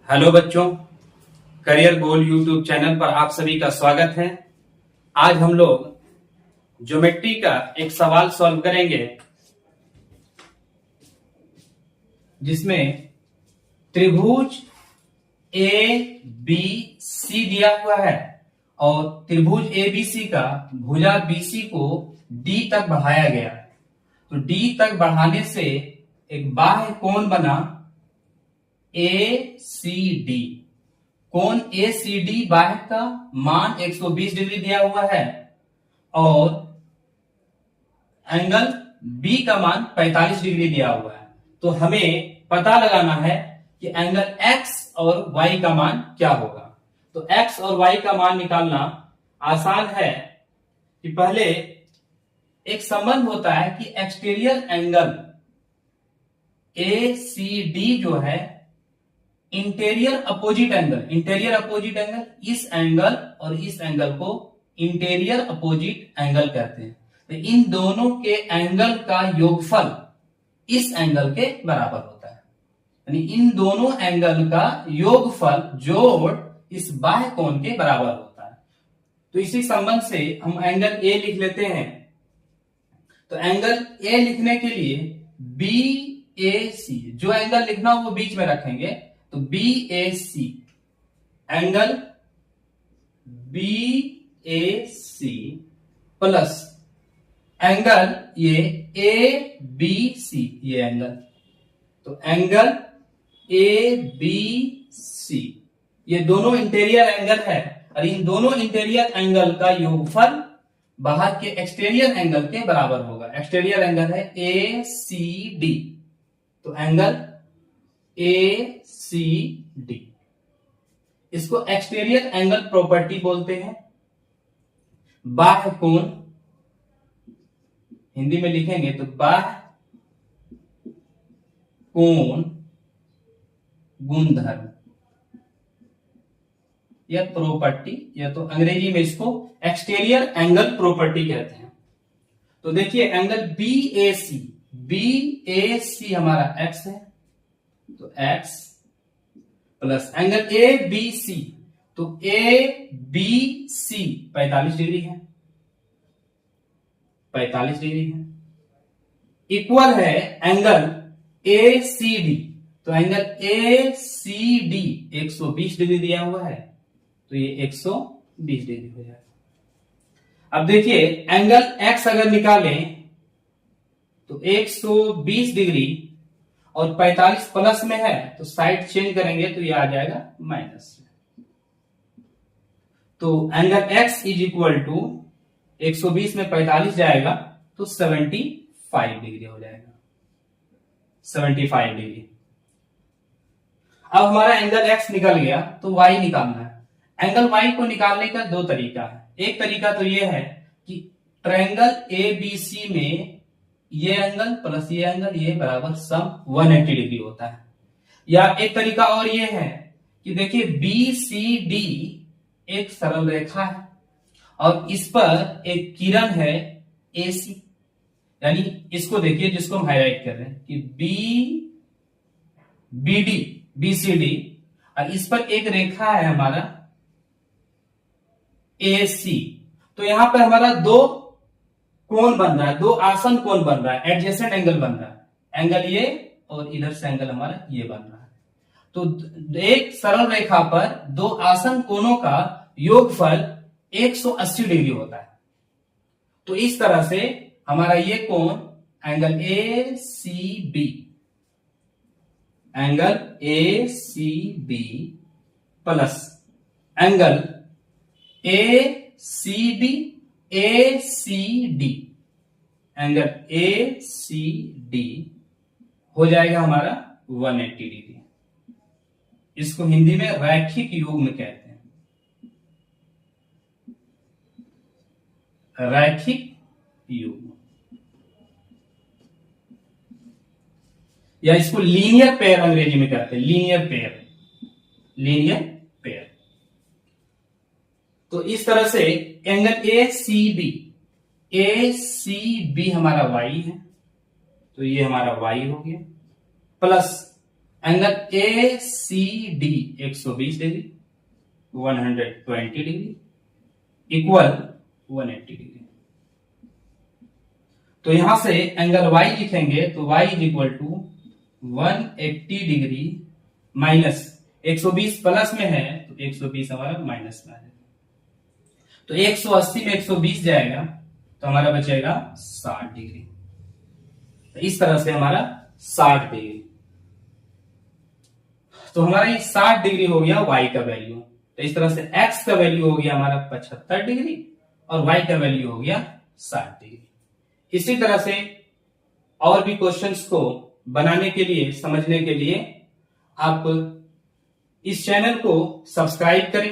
Hello बच्चों, career goal YouTube channel पर आप सभी का स्वागत है। आज हम लोग ज्योमेट्री का एक सवाल सॉल्व करेंगे जिसमें त्रिभुज ए बी सी दिया हुआ है और त्रिभुज ए बी सी का भुजा बीसी को डी तक बढ़ाया गया। तो डी तक बढ़ाने से एक बाह्य कोण बना ए सी डी। कोण ए सी डी बाह्य का मान 120 डिग्री दिया हुआ है और एंगल बी का मान 45 डिग्री दिया हुआ है। तो हमें पता लगाना है कि एंगल एक्स और वाई का मान क्या होगा। तो एक्स और वाई का मान निकालना आसान है कि पहले एक संबंध होता है कि exterior angle A C D जो है इंटीरियर अपोजिट एंगल इस एंगल और इस एंगल को इंटीरियर अपोजिट एंगल कहते हैं। तो इन दोनों के एंगल का योगफल इस एंगल के बराबर होता है, यानी इन दोनों एंगल का योगफल जोड़ इस बाह्य कोण के बराबर होता है। तो इसी संबंध से हम एंगल ए लिख लेते हैं। तो एंगल ए लिखने के लिए बी ए सी, जो एंगल लिखना हो वो बीच में रखेंगे। तो B A C, angle B A C plus angle ये ए बी सी, ये एंगल। तो एंगल ए बी सी ये दोनों इंटीरियर एंगल है और इन दोनों इंटीरियर एंगल का योगफल बाहर के एक्सटीरियर एंगल के बराबर होगा। एक्सटीरियर एंगल है ए सी डी, तो एंगल ए सी डी, इसको एक्सटीरियर एंगल प्रॉपर्टी बोलते हैं। बाह्य कोण हिंदी में लिखेंगे तो बाह्य कोण गुणधर्म या प्रॉपर्टी, या तो अंग्रेजी में इसको एक्सटीरियर एंगल प्रॉपर्टी कहते हैं। तो देखिए एंगल बी ए सी हमारा एक्स है, तो x plus angle A B C, तो ए बी सी 45 डिग्री है, 45 डिग्री है, इक्वल है एंगल ए सी डी। तो angle A C D 120 degree दिया हुआ है, तो ये 120 डिग्री हो जाएगा। अब देखिए एंगल एक्स अगर निकालें तो 120 डिग्री और 45 प्लस में है, तो साइड चेंज करेंगे तो ये आ जाएगा माइनस में। तो angle x is equal to 120 में 45 जाएगा तो 75 डिग्री हो जाएगा, 75 डिग्री। अब हमारा एंगल x निकल गया तो y निकालना है। एंगल y को निकालने का दो तरीका है। एक तरीका तो ये है कि ट्रायंगल ABC में ये एंगल प्लस ये एंगल ये बराबर सम 180 डिग्री होता है। या एक तरीका और ये है कि देखिए बी सी डी एक सरल रेखा है और इस पर एक किरण है ए सी, यानी इसको देखिए जिसको हम हाईलाइट कर रहे हैं कि बी सी डी, और इस पर एक रेखा है हमारा ए सी। तो यहां पर हमारा दो कोण बन रहा है, दो आसन कोण बन रहा है, एडजेसेंट एंगल बन रहा है। एंगल ये और इधर से एंगल हमारा ये बन रहा है। तो एक सरल रेखा पर दो आसन कोणों का योगफल 180 डिग्री होता है। तो इस तरह से हमारा ये कोण angle A C B, angle A C B plus angle A C B A C D, angle A C D हो जाएगा हमारा 180 डिग्री। इसको हिंदी में रैखिक युग्म कहते हैं, रैखिक युग्म, या इसको लीनियर पेयर अंग्रेजी में कहते हैं, लीनियर पेयर। तो इस तरह से एंगल ए सी बी हमारा y है, तो ये हमारा y हो गया, plus angle A C D 120 degree, 120 degree equal 180 degree. तो यहां से एंगल y लिखेंगे तो y is equal to 180 degree minus 120 plus में है तो 120 हमारा माइनस में है, तो 180 में 120 जाएगा तो हमारा बचेगा 60 डिग्री। तो इस तरह से हमारा 60 डिग्री, तो हमारा ये 60 डिग्री हो गया y का वैल्यू। तो इस तरह से x का वैल्यू हो गया हमारा 75 डिग्री और y का वैल्यू हो गया 60 डिग्री। इसी तरह से और भी क्वेश्चंस को बनाने के लिए, समझने के लिए आप इस चैनल को सब्सक्राइब करें